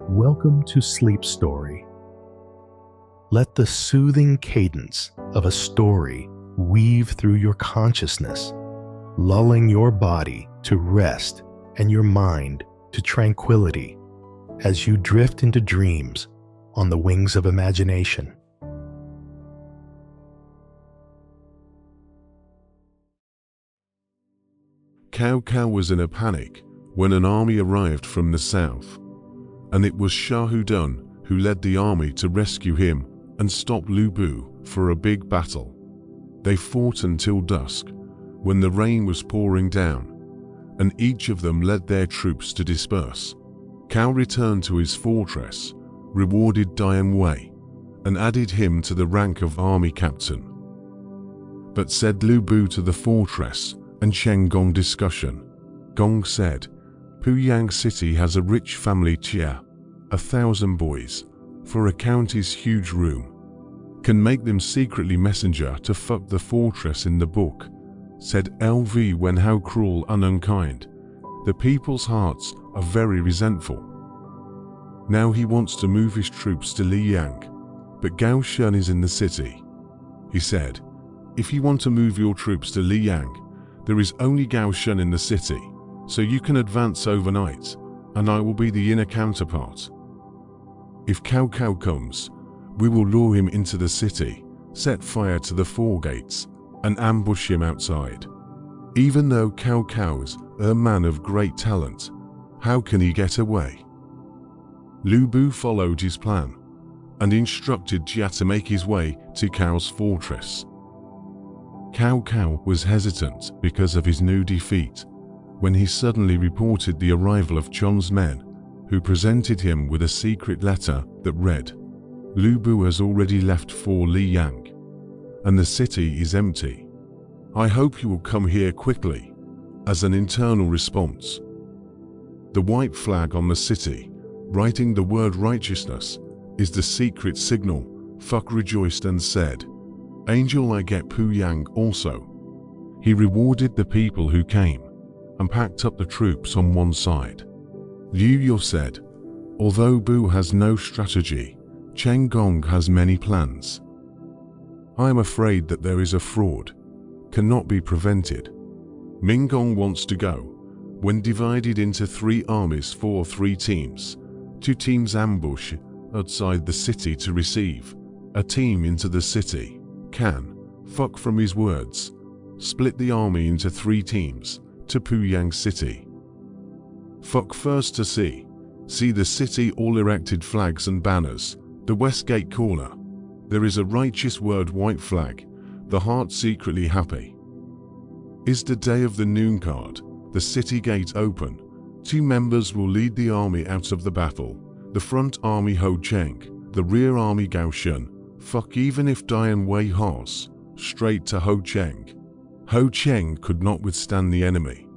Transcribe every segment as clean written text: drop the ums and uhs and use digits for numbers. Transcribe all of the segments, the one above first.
Welcome to Sleep Story. Let the soothing cadence of a story weave through your consciousness, lulling your body to rest and your mind to tranquility as you drift into dreams on the wings of imagination. Cao was in a panic when an army arrived from the south, and it was Shah Hudan who led the army to rescue him and stop Lu Bu for a big battle. They fought until dusk, when the rain was pouring down, and each of them led their troops to disperse. Cao returned to his fortress, rewarded Dian Wei, and added him to the rank of army captain. But said Lu Bu to the fortress and Cheng Gong discussion. Gong said, Puyang city has a rich family Chia, 1,000 boys, for a county's huge room. Can make them secretly messenger to fuck the fortress in the book, said LV when how cruel and unkind. The people's hearts are very resentful. Now he wants to move his troops to Liyang, but Gao Shun is in the city. He said, if you want to move your troops to Liyang, there is only Gao Shun in the city, so you can advance overnight, and I will be the inner counterpart. If Cao comes, we will lure him into the city, set fire to the 4 gates, and ambush him outside. Even though Cao is a man of great talent, how can he get away? Lu Bu followed his plan, and instructed Jia to make his way to Cao's fortress. Cao was hesitant because of his new defeat, when he suddenly reported the arrival of Chong's men, who presented him with a secret letter that read, Lu Bu has already left for Liyang, and the city is empty. I hope you will come here quickly, as an internal response. The white flag on the city, writing the word righteousness, is the secret signal. Fuck rejoiced and said, Angel I get Puyang also. He rewarded the people who came, and packed up the troops on one side. Liu Yo said, although Bu has no strategy, Cheng Gong has many plans. I am afraid that there is a fraud, cannot be prevented. Ming Gong wants to go, when divided into 3 armies for 3 teams. 2 teams ambush outside the city to receive, a team into the city. Can, fuck from his words, split the army into 3 teams, to Puyang city. Fuck first to see the city all erected flags and banners, the west gate corner. There is a righteous word white flag, the heart secretly happy. Is the day of the noon card, the city gate open, 2 members will lead the army out of the battle, the front army Ho Cheng, the rear army Gao Shun. Fuck even if Dian Wei horse, straight to Ho Cheng. Ho Cheng could not withstand the enemy.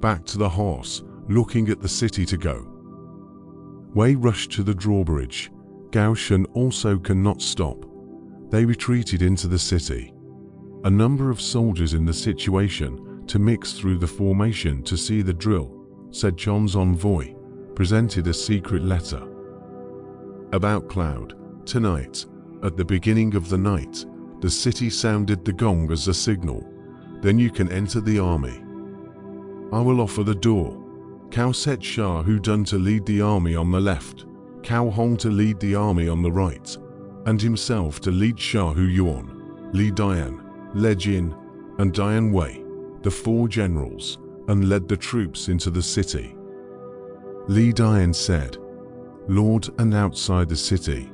Back to the horse, looking at the city to go. Wei rushed to the drawbridge. Gao Shun also cannot stop. They retreated into the city. A number of soldiers in the situation to mix through the formation to see the drill, said John's envoy, presented a secret letter. About Cloud, tonight, at the beginning of the night, the city sounded the gong as a signal. Then you can enter the army. I will offer the door. Cao set Shah Hudan to lead the army on the left, Cao Hong to lead the army on the right, and himself to lead Shah Hu Yuan, Li Dian, Le Jin, and Dian Wei, the 4 generals, and led the troops into the city. Li Dian said, Lord and outside the city,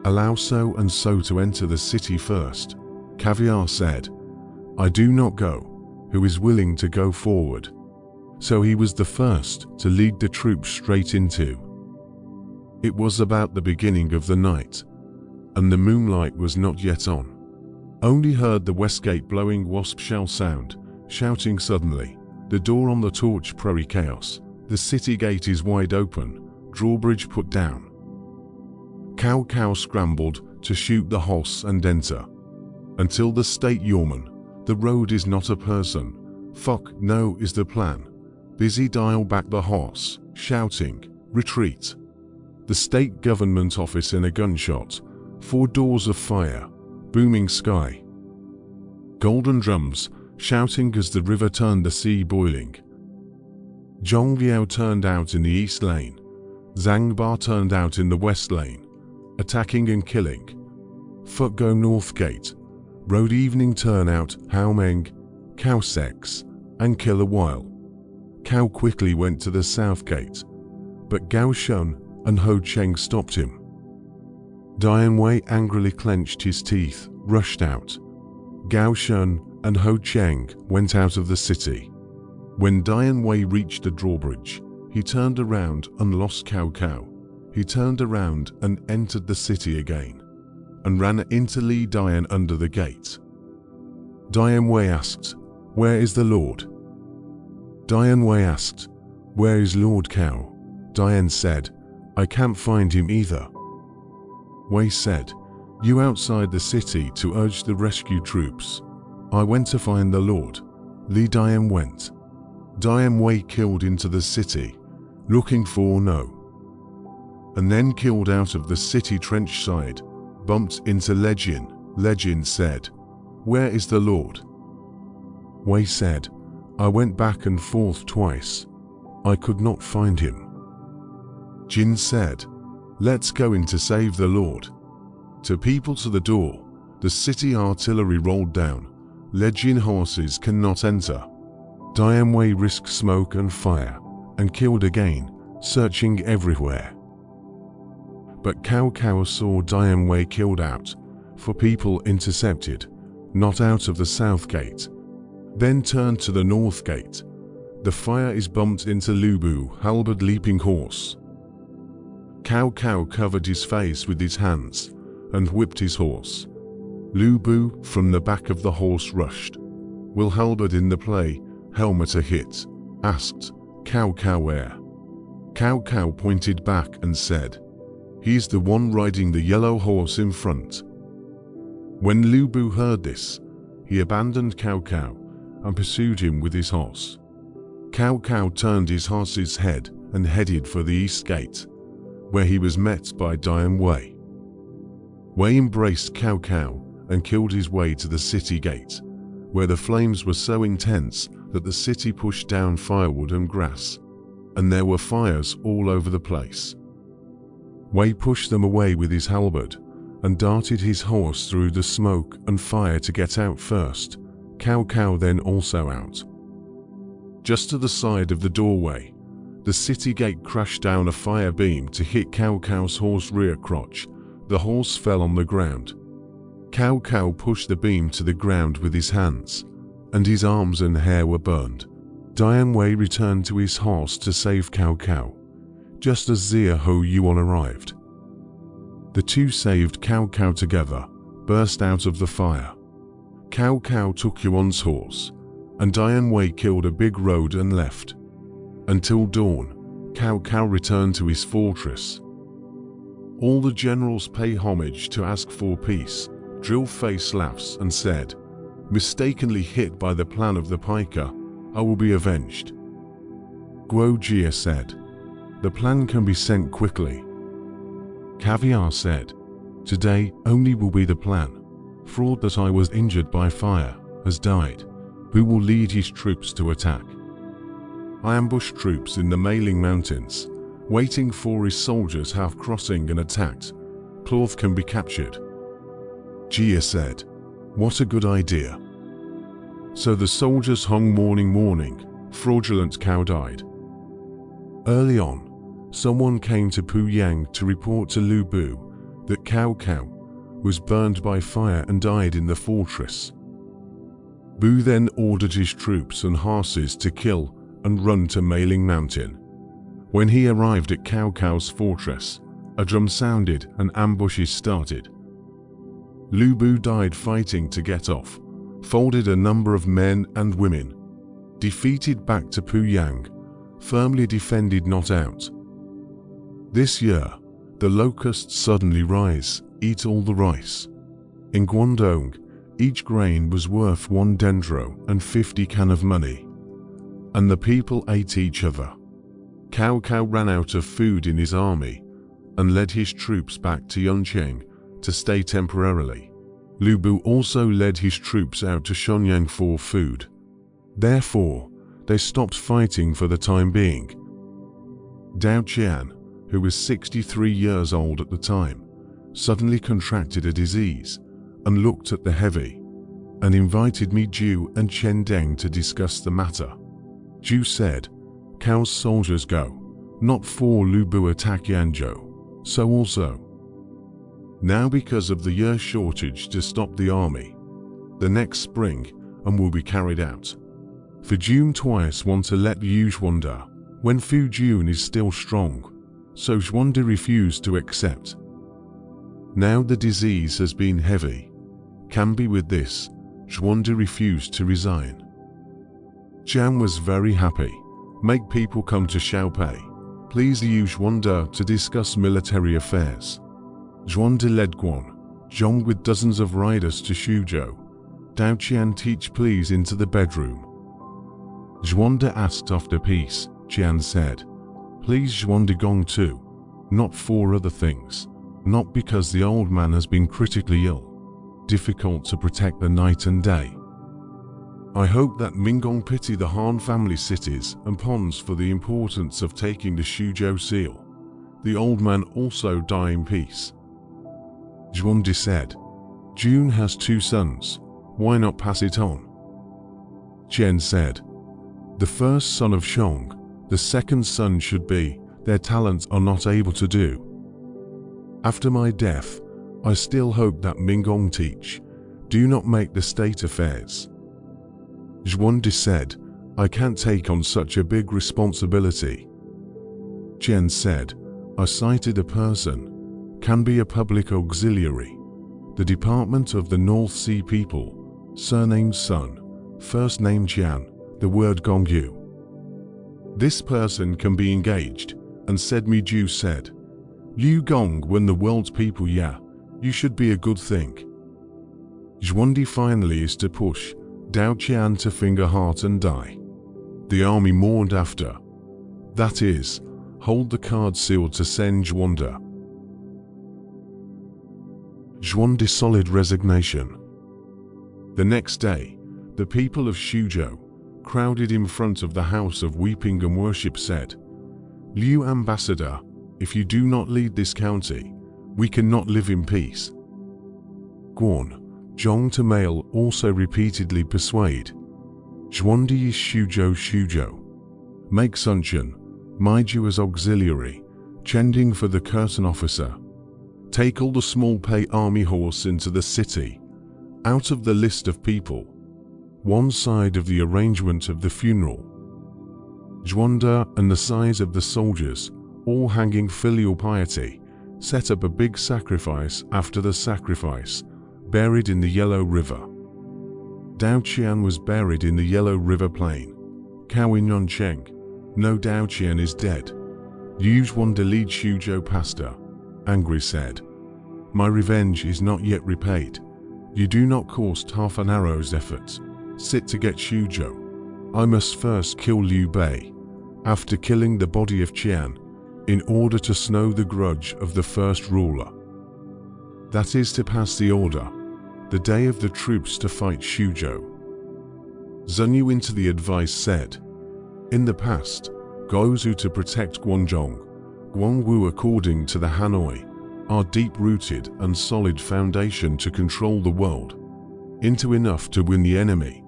allow so and so to enter the city first. Caviar said, I do not go, who is willing to go forward. So he was the first to lead the troops straight into. It was about the beginning of the night, and the moonlight was not yet on. Only heard the west gate blowing wasp shell sound, shouting suddenly, the door on the torch prairie chaos, the city gate is wide open, drawbridge put down. Cao scrambled to shoot the horse and enter. Until the state yeoman, the road is not a person, fuck no is the plan. Busy dial back the horse, shouting, retreat. the state government office in a gunshot, 4 doors of fire, booming sky. Golden drums, shouting as the river turned the sea boiling. Zhong Liao turned out in the east lane. Zhang Ba turned out in the west lane, attacking and killing. Fut go north gate, road evening turnout, Hao Meng, Cao sex, and kill a while. Cao quickly went to the south gate, but Gao Shun and Ho Cheng stopped him. Dian Wei angrily clenched his teeth, rushed out. Gao Shun and Ho Cheng went out of the city. When Dian Wei reached the drawbridge, he turned around and lost Cao Cao. He turned around and entered the city again, and ran into Li Dian under the gate. Dian Wei asked, "Where is the Lord?" Dian Wei asked, "Where is Lord Cao?" Dian said, "I can't find him either." Wei said, "You outside the city to urge the rescue troops. I went to find the Lord." Li Dian went. Dian Wei killed into the city, looking for No. And then killed out of the city trench side, bumped into Lejin. Lejin said, "Where is the Lord?" Wei said, "I went back and forth twice. I could not find him." Jin said, "Let's go in to save the Lord." To people to the door, the city artillery rolled down. Lejin horses cannot enter. Dian Wei risked smoke and fire, and killed again, searching everywhere. But Cao Cao saw Dian Wei killed out, for people intercepted, not out of the south gate. Then turned to the north gate. The fire is bumped into Lu Bu, halberd leaping horse. Cao Cao covered his face with his hands, and whipped his horse. Lu Bu from the back of the horse rushed. "Will halberd in the play, helmet a hit?" asked Cao Cao where. Cao Cao pointed back and said, "He's the one riding the yellow horse in front." When Lu Bu heard this, he abandoned Cao Cao and pursued him with his horse. Cao Cao turned his horse's head and headed for the east gate, where he was met by Dian Wei. Wei embraced Cao Cao and killed his way to the city gate, where the flames were so intense that the city pushed down firewood and grass, and there were fires all over the place. Wei pushed them away with his halberd and darted his horse through the smoke and fire to get out first. Cao Cao then also out. Just to the side of the doorway, the city gate crashed down a fire beam to hit Cao Cao's horse rear crotch. The horse fell on the ground. Cao Cao pushed the beam to the ground with his hands, and his arms and hair were burned. Dian Wei returned to his horse to save Cao Cao, just as Zia Ho Yuan arrived. The two saved Cao Cao together, burst out of the fire. Cao Cao took Yuan's horse, and Dian Wei killed a big road and left. Until dawn, Cao Cao returned to his fortress. All the generals pay homage to ask for peace. Drill Face laughs and said, "Mistakenly hit by the plan of the piker, I will be avenged." Guo Jia said, "The plan can be sent quickly." Caviar said, "Today only will be the plan. Fraud that I was injured by fire has died. Who will lead his troops to attack?" I ambushed troops in the Mailing Mountains, waiting for his soldiers half crossing and attacked. Cloth can be captured. Jia said, "What a good idea." So the soldiers hung morning, fraudulent Cao died. Early on, someone came to Puyang to report to Lu Bu that Cao Cao was burned by fire and died in the fortress. Bu then ordered his troops and horses to kill and run to Mailing Mountain. When he arrived at Cao Cao's fortress, a drum sounded and ambushes started. Lu Bu died fighting to get off, folded a number of men and women. Defeated back to Puyang, firmly defended not out. This year, the locusts suddenly rise, eat all the rice. In Guangdong, each grain was worth 1 dendro and 50 can of money. And the people ate each other. Cao Cao ran out of food in his army, and led his troops back to Yuncheng to stay temporarily. Lu Bu also led his troops out to Shenyang for food. Therefore, they stopped fighting for the time being. Dao Qian, who was 63 years old at the time, suddenly contracted a disease and looked at the heavy and invited me, Zhu and Chen Deng, to discuss the matter. Zhu said, "Cao's soldiers go, not for Lu Bu attack Yanzhou, so also. Now because of the year shortage to stop the army, the next spring and will be carried out. For June twice want to let Yu Zhuanda, when Fu Jun is still strong, so Zhuanda refused to accept. Now the disease has been heavy, can be with this, Zhuanda refused to resign." Jiang was very happy, make people come to Xiaopei, please Yu Zhuanda to discuss military affairs. Zhuanda led Guan Zhong with dozens of riders to Xuzhou. Dao Qian teach please into the bedroom. Zhuanda asked after peace, Qian said, "Please Zhuanda Gong too, not for other things, not because the old man has been critically ill, difficult to protect the night and day. I hope that Minggong pity the Han family cities and ponds for the importance of taking the Xuzhou seal. The old man also die in peace." Zhuandi said, "June has 2 sons, why not pass it on?" Qian said, "The first son of Xiong, the second son should be, their talents are not able to do. After my death, I still hope that Minggong teach, do not make the state affairs." Zhuandi said, "I can't take on such a big responsibility." Qian said, "I cited a person, can be a public auxiliary, the Department of the North Sea people, surname Sun, first name Jian, the word Gongyu. This person can be engaged, and said me Zhu said, Liu Gong when the world's people you should be a good thing." Zhuandi finally is to push Dao Qian to finger heart and die. The army mourned after. That is, hold the card sealed to send Zhuanda. Zhuandi solid resignation. The next day, the people of Xuzhou, crowded in front of the house of weeping and worship, said, "Liu ambassador, if you do not lead this county, we cannot live in peace." Guan Zhong to mail also repeatedly persuade. Zhuandi is Xuzhou. Make Sun Chen, Maiju as auxiliary, Chending for the curtain officer. Take all the small pay army horse into the city, out of the list of people. One side of the arrangement of the funeral. Zhuanda and the size of the soldiers, all hanging filial piety, set up a big sacrifice after the sacrifice, buried in the Yellow River. Dao Qian was buried in the Yellow River plain. Cao in Yuncheng, no Dao Qian is dead. Yu Zhuanda lead Xuzhou pastor, angry said, "My revenge is not yet repaid. You do not cost half an arrow's effort. Sit to get Xuzhou. I must first kill Liu Bei, after killing the body of Qian, in order to snow the grudge of the first ruler. That is to pass the order, the day of the troops to fight Xuzhou." Zunyu into the advice said, "In the past, Guozhu to protect Guanzhong, Guangwu according to the Hanoi, are deep-rooted and solid foundation to control the world, into enough to win the enemy,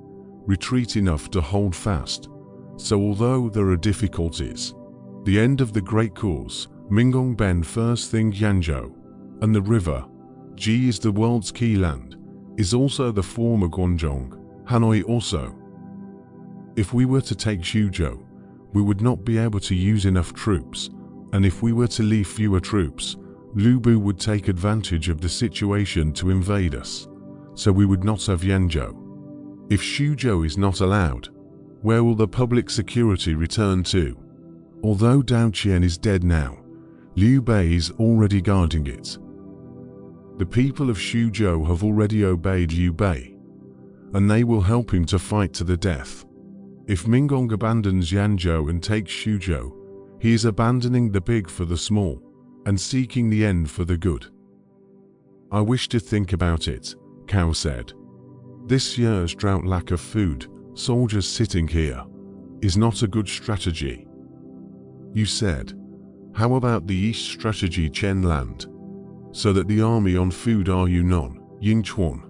retreat enough to hold fast. So although there are difficulties, the end of the great cause, Minggong Ben first thing Yanzhou, and the river, Ji is the world's key land, is also the former Guanzhong, Hanoi also. If we were to take Xuzhou, we would not be able to use enough troops, and if we were to leave fewer troops, Lu Bu would take advantage of the situation to invade us, so we would not have Yanzhou. If Xuzhou is not allowed, where will the public security return to? Although Dao Qian is dead now, Liu Bei is already guarding it. The people of Xuzhou have already obeyed Liu Bei, and they will help him to fight to the death. If Minggong abandons Yanzhou and takes Xuzhou, he is abandoning the big for the small, and seeking the end for the good. I wish to think about it, Cao said. This year's drought, lack of food, soldiers sitting here, is not a good strategy. You said, how about the east strategy, Chen Land? So that the army on food are Yunnan, Yingchuan,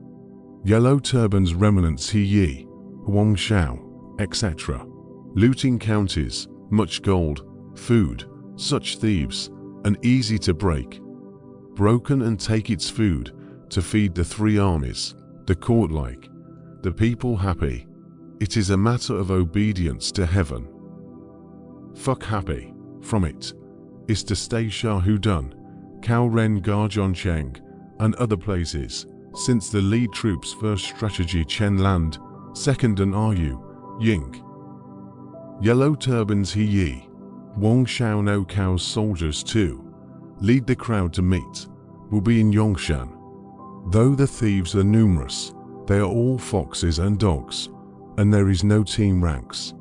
Yellow Turban's remnants He Yi, Huang Shao, etc. Looting counties, much gold, food, such thieves, and easy to break. Broken and take its food, to feed the three armies, the court like, the people happy. It is a matter of obedience to heaven. Fuck happy, from it, is to stay Shahudan, Cao Ren Garjoncheng, and other places, since the lead troops' first strategy Chen Land, second and Ru, Ying. Yellow Turbans He Yi, Wang Shao no Cao's soldiers too, lead the crowd to meet, will be in Yongshan. Though the thieves are numerous, they are all foxes and dogs, and there is no team ranks.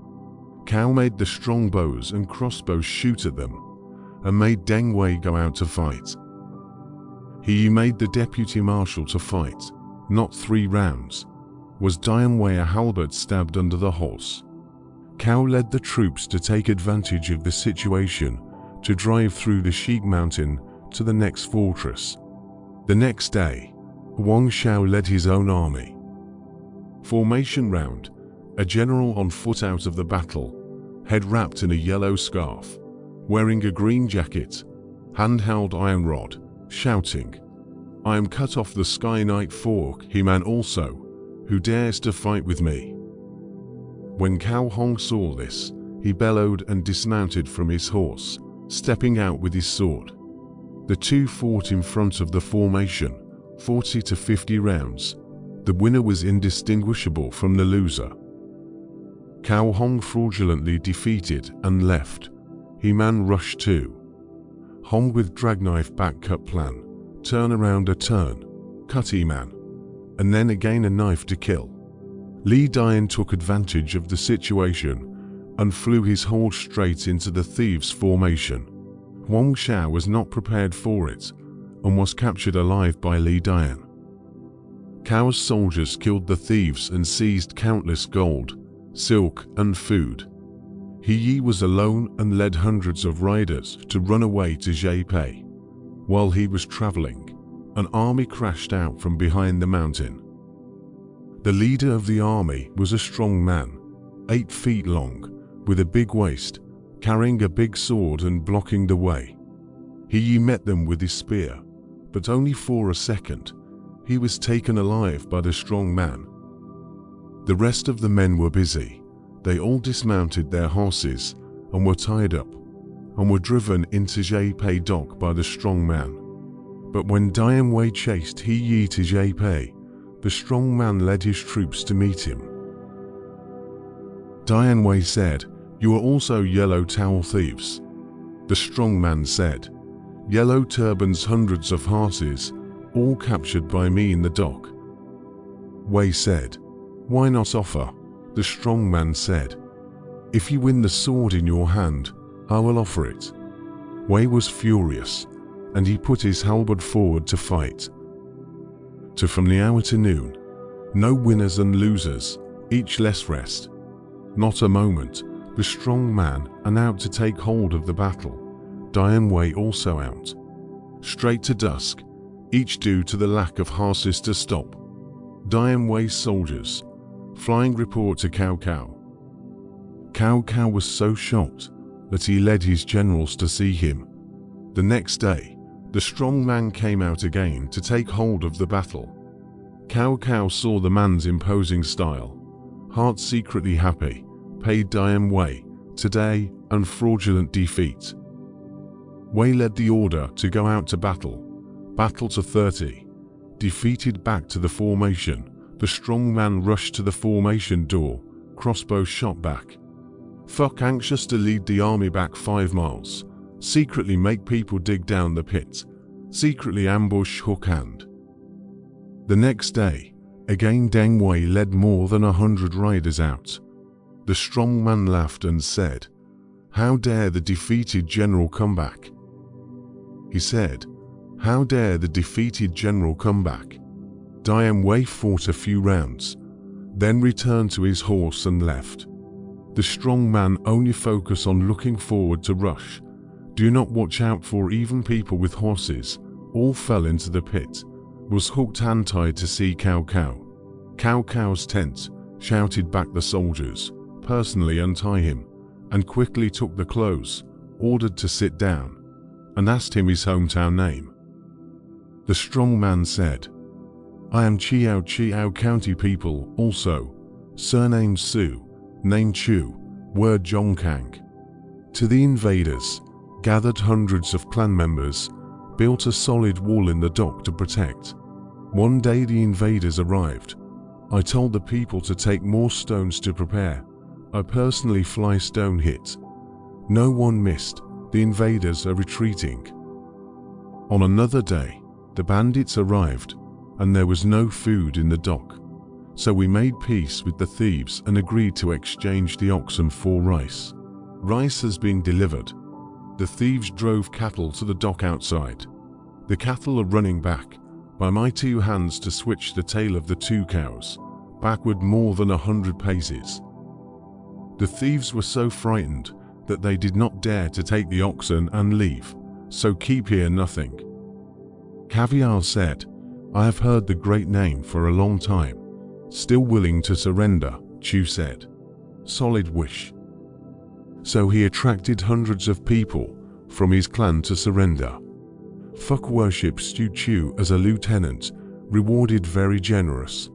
Cao made the strong bows and crossbows shoot at them, and made Deng Wei go out to fight. He made the deputy marshal to fight, not 3 rounds. Was Deng Wei a halberd stabbed under the horse? Cao led the troops to take advantage of the situation, to drive through the Sheik Mountain to the next fortress. The next day, Wang Shao led his own army. Formation round, a general on foot out of the battle, head wrapped in a yellow scarf, wearing a green jacket, hand-held iron rod, shouting, I am cut off the sky knight fork, he man also, who dares to fight with me. When Cao Hong saw this, he bellowed and dismounted from his horse, stepping out with his sword. The two fought in front of the formation, 40 to 50 rounds. The winner was indistinguishable from the loser. Cao Hong fraudulently defeated and left. He man rushed too. Hong with dragknife back cut plan, turn around a turn, cut he man, and then again a knife to kill. Li Dian took advantage of the situation and flew his horse straight into the thieves' formation. Wang Shao was not prepared for it and was captured alive by Li Dian. Cao's soldiers killed the thieves and seized countless gold, silk, and food. He Yi was alone and led hundreds of riders to run away to Zhepei. While he was traveling, an army crashed out from behind the mountain. The leader of the army was a strong man, 8 feet long, with a big waist, carrying a big sword and blocking the way. He Yi met them with his spear, but only for a second. He was taken alive by the strong man. The rest of the men were busy. They all dismounted their horses and were tied up, and were driven into Zhepei dock by the strong man. But when Deng Wei chased He Yi to Zhepei, the strong man led his troops to meet him. Deng Wei said, You are also yellow towel thieves. The strong man said, Yellow turbans, hundreds of horses, all captured by me in the dock. Wei said, Why not offer? The strong man said, If you win the sword in your hand, I will offer it. Wei was furious, and he put his halberd forward to fight. From the hour to noon, no winners and losers, each less rest. Not a moment, the strong man and out to take hold of the battle. Deng Wei also out. Straight to dusk, each due to the lack of horses to stop. Deng Wei's soldiers, flying report to Cao Cao. Cao Cao was so shocked that he led his generals to see him. The next day, the strong man came out again to take hold of the battle. Cao Cao saw the man's imposing style, heart secretly happy, paid Deng Wei today and fraudulent defeat. Wei led the order to go out to battle to 30. Defeated back to the formation, the strong man rushed to the formation door, crossbow shot back. Fuck anxious to lead the army back 5 miles. Secretly make people dig down the pit, secretly ambush Hook Hand. The next day, again Deng Wei led more than 100 riders out. The strong man laughed and said, How dare the defeated general come back? He said, "How dare the defeated general come back?" Dian Wei fought a few rounds, then returned to his horse and left. The strong man only focus on looking forward to rush. Do not watch out for even people with horses. All fell into the pit. Was hooked hand tied to see Cao Cao. Cao Cao's tent, shouted back the soldiers, personally untie him, and quickly took the clothes, ordered to sit down, and asked him his hometown name. The strong man said, "I am Chiao County people also, surname Su, name Chu, word Zhongkang." To the invaders, gathered hundreds of clan members, built a solid wall in the dock to protect. One day the invaders arrived. I told the people to take more stones to prepare. I personally fly stone hit. No one missed. The invaders are retreating. On another day, the bandits arrived, and there was no food in the dock. So we made peace with the thieves and agreed to exchange the oxen for rice. Rice has been delivered. The thieves drove cattle to the dock outside. The cattle are running back by my 2 hands to switch the tail of the 2 cows, backward more than 100 paces. The thieves were so frightened that they did not dare to take the oxen and leave, so keep here nothing. Caviar said, "I have heard the great name for a long time. Still willing to surrender," Chu said. Solid wish. So he attracted hundreds of people from his clan to surrender. Fuck worships Chu as a lieutenant, rewarded very generous.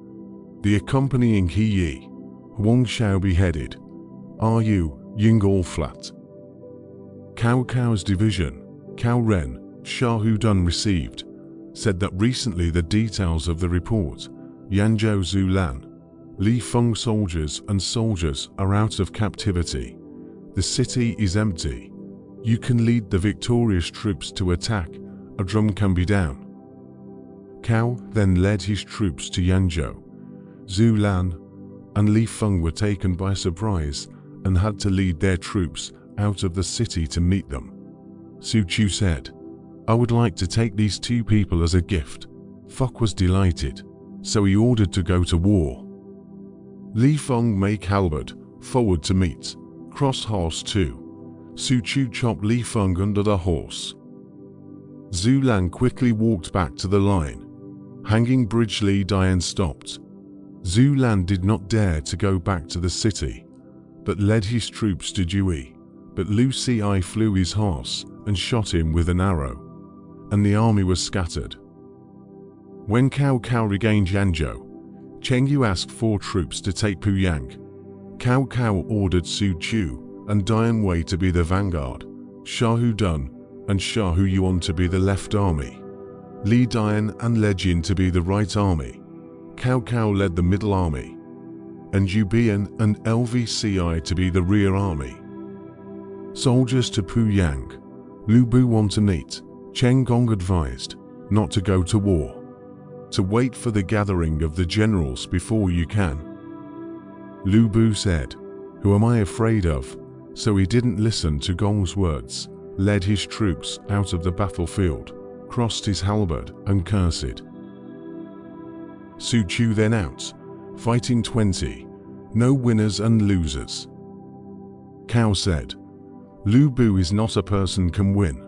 The accompanying He Wang Xiao beheaded. Ru Ying all flat. Cao Cao's division, Cao Ren, Shah Hudan received, said that recently the details of the report, Yanzhou Zulan, Li Feng soldiers and soldiers are out of captivity. The city is empty. You can lead the victorious troops to attack. A drum can be down. Cao then led his troops to Yanzhou. Zulan and Li Feng were taken by surprise and had to lead their troops out of the city to meet them. Su Chu said, "I would like to take these 2 people as a gift." Fuck was delighted, so he ordered to go to war. Li Feng make halberd, forward to meet, cross horse too. Su Chu chopped Li Feng under the horse. Zulan quickly walked back to the line. Hanging bridge Li Dian stopped. Zulan did not dare to go back to the city, but led his troops to Jui. But Lu Ci flew his horse and shot him with an arrow, and the army was scattered. When Cao Cao regained Yanzhou, Cheng Yu asked 4 troops to take Puyang. Cao Cao ordered Su Chu and Dian Wei to be the vanguard, Shah Hudan and Shah Yuan to be the left army, Li Dian and Le Jin to be the right army. Cao Cao led the middle army, and Yubian and LVCI to be the rear army. Soldiers to Puyang. Lu Bu want to meet. Cheng Gong advised not to go to war, to wait for the gathering of the generals before you can. Lu Bu said, "Who am I afraid of?" So he didn't listen to Gong's words, led his troops out of the battlefield, crossed his halberd and cursed. Su Chu then out, fighting 20, no winners and losers. Cao said, "Lu Bu is not a person can win."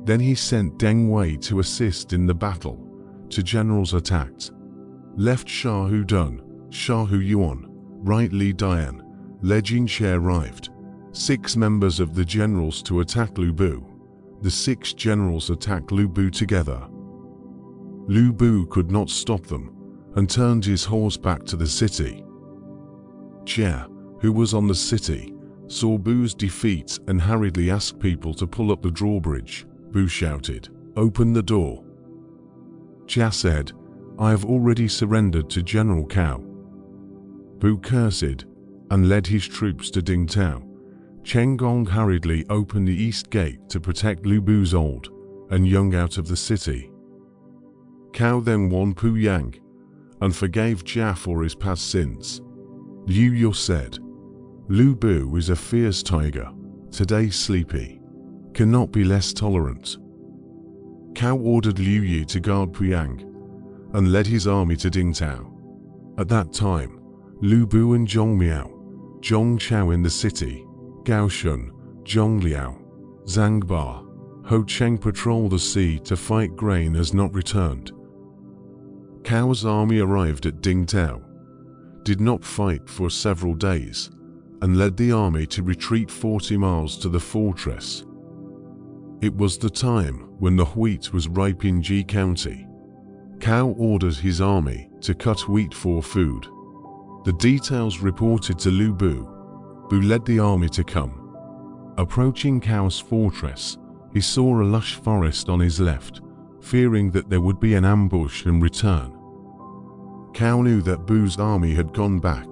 Then he sent Deng Wei to assist in the battle. To generals attacked. Left Shah Hudan, Shah Yuan, right Li Dian, Le Jin She arrived. 6 members of the generals to attack Lu Bu. The 6 generals attacked Lu Bu together. Lu Bu could not stop them and turned his horse back to the city. Jia, who was on the city, saw Bu's defeat and hurriedly asked people to pull up the drawbridge. Bu shouted, "Open the door." Jia said, "I have already surrendered to General Cao." Bu cursed and led his troops to Ding Tao. Cheng Gong hurriedly opened the east gate to protect Lu Bu's old and young out of the city. Cao then won Puyang and forgave Jia for his past sins. Liu Yu said, "Lu Bu is a fierce tiger, today sleepy, cannot be less tolerant." Cao ordered Liu Yi to guard Puyang and led his army to Dingtao. At that time, Lu Bu and Zhong Miao, Zhong Chao in the city, Gao Shun, Zhong Liao, Zhang Ba, Ho Cheng patrol the sea to fight grain has not returned. Cao's army arrived at Dingtao, did not fight for several days, and led the army to retreat 40 miles to the fortress. It was the time when the wheat was ripe in Ji County. Cao ordered his army to cut wheat for food. The details reported to Lu Bu, who led the army to come. Approaching Cao's fortress, he saw a lush forest on his left, fearing that there would be an ambush and return. Cao knew that Bu's army had gone back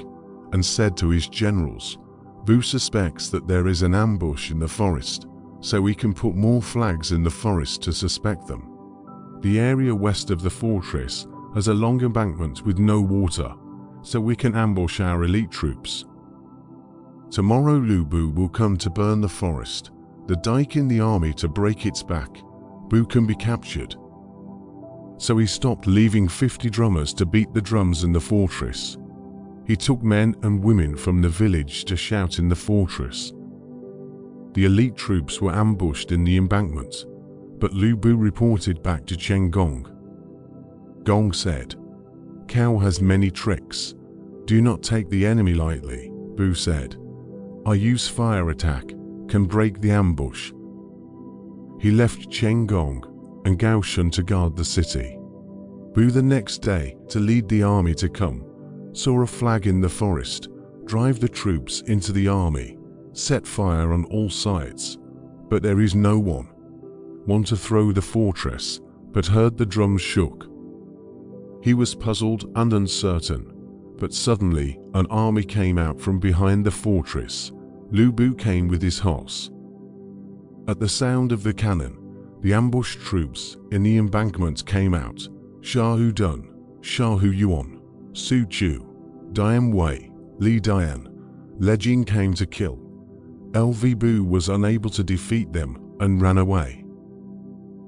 and said to his generals, "Bu suspects that there is an ambush in the forest, so we can put more flags in the forest to suspect them. The area west of the fortress has a long embankment with no water, so we can ambush our elite troops. Tomorrow Lu Bu will come to burn the forest, the dike in the army to break its back. Bu can be captured." So he stopped, leaving 50 drummers to beat the drums in the fortress. He took men and women from the village to shout in the fortress. The elite troops were ambushed in the embankment, but Lu Bu reported back to Chen Gong. Gong said, "Cao has many tricks. Do not take the enemy lightly," Bu said. "I use fire attack, can break the ambush." He left Chen Gong and Gao Shun to guard the city. Bu the next day, to lead the army to come, saw a flag in the forest, drive the troops into the army, set fire on all sides, but there is no one. Want to throw the fortress, but heard the drums shook. He was puzzled and uncertain, but suddenly an army came out from behind the fortress. Lu Bu came with his horse. At the sound of the cannon, the ambushed troops in the embankment came out. Shahu Dun, Shahu Yuan, Su Chu, Dian Wei, Li Dian, Lejing came to kill. LV Bu was unable to defeat them and ran away.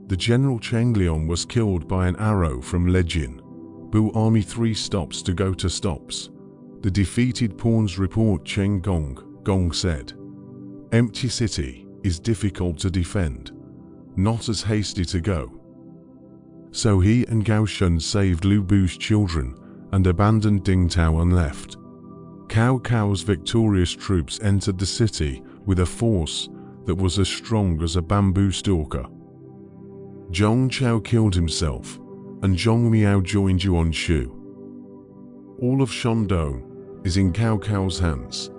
The general Cheng Liang was killed by an arrow from Lejin. Bu army 3 stops to go to stops. The defeated pawns report Chen Gong. Gong said, "Empty city is difficult to defend, not as hasty to go." So he and Gao Shun saved Lu Bu's children and abandoned Dingtao and left. Cao's victorious troops entered the city with a force that was as strong as a bamboo stalker. Zhong Chao killed himself, and Zhong Miao joined Yuan Shu. All of Shandong is in Cao's hands.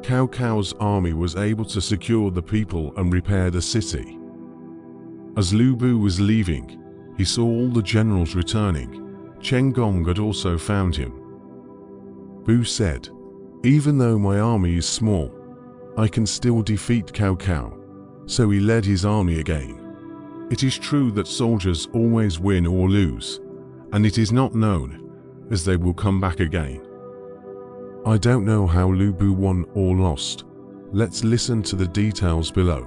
Cao's army was able to secure the people and repair the city. As Lu Bu was leaving, he saw all the generals returning. Chen Gong had also found him. Bu said, "Even though my army is small, I can still defeat Cao." So he led his army again. It is true that soldiers always win or lose, and it is not known as they will come back again. I don't know how Lu Bu won or lost. Let's listen to the details below.